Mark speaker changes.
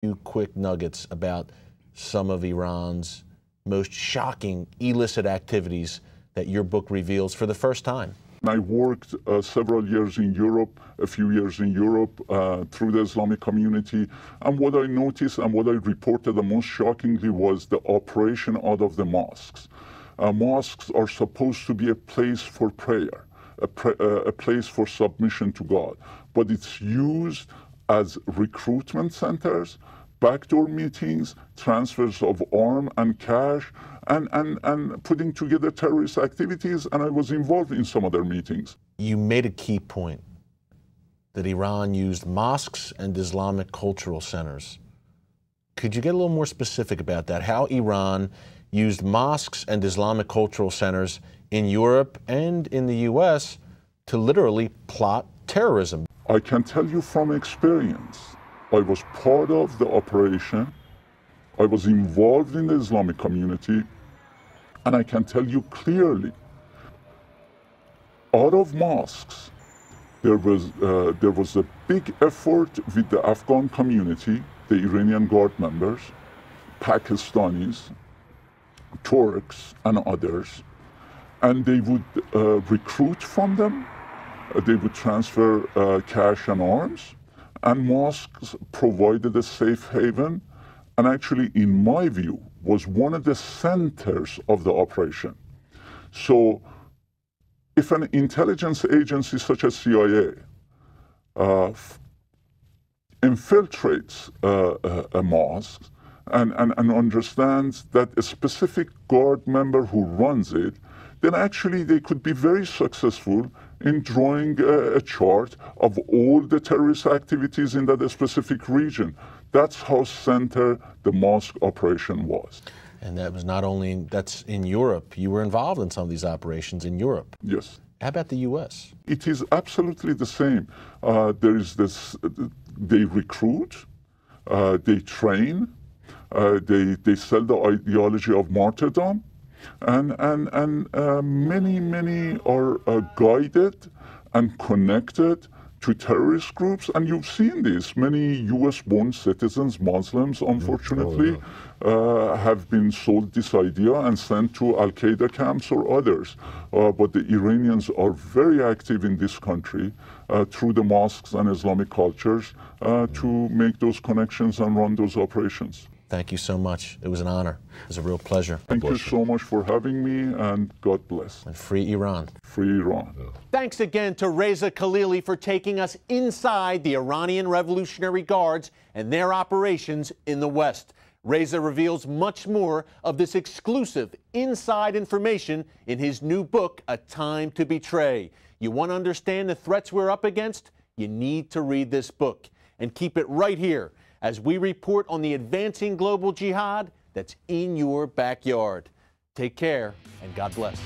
Speaker 1: few quick nuggets about some of Iran's most shocking illicit activities that your book reveals for the first time.
Speaker 2: I worked several years in Europe, a few years in Europe through the Islamic community. And what I noticed and what I reported the most shockingly was the operation out of the mosques. Mosques are supposed to be a place for prayer, a place for submission to God. But it's used as recruitment centers, backdoor meetings, transfers of arms and cash, and putting together terrorist activities, and I was involved in some other meetings.
Speaker 1: You made a key point that Iran used mosques and Islamic cultural centers. Could you get a little more specific about that? How Iran used mosques and Islamic cultural centers in Europe and in the US to literally plot terrorism?
Speaker 2: I can tell you from experience. I was part of the operation. I was involved in the Islamic community, and I can tell you clearly, out of mosques, there was a big effort with the Afghan community, the Iranian Guard members, Pakistanis, Turks, and others, and they would recruit from them. They would transfer cash and arms, and mosques provided a safe haven, and actually, in my view, was one of the centers of the operation. So if an intelligence agency such as CIA infiltrates a mosque and understands that a specific guard member who runs it, then actually they could be very successful in drawing a chart of all the terrorist activities in that specific region. That's how centered the mosque operation was.
Speaker 1: And that was not only, that's in Europe. You were involved in some of these operations in Europe.
Speaker 2: Yes.
Speaker 1: How about the US?
Speaker 2: It is absolutely the same. There is this, they recruit, they train, they sell the ideology of martyrdom, and many are guided and connected to terrorist groups, and you've seen this. Many US-born citizens, Muslims, unfortunately, have been sold this idea and sent to Al-Qaeda camps or others. But the Iranians are very active in this country through the mosques and Islamic cultures to make those connections and run those operations.
Speaker 1: Thank you so much. It was an honor. It was a real pleasure.
Speaker 2: Thank you so much for having me, and God bless.
Speaker 1: And free Iran.
Speaker 2: Free Iran.
Speaker 3: Thanks again to Reza Khalili for taking us inside the Iranian Revolutionary Guards and their operations in the West. Reza reveals much more of this exclusive inside information in his new book, A Time to Betray. You want to understand the threats we're up against? You need to read this book. And keep it right here as we report on the advancing global jihad that's in your backyard. Take care, and God bless.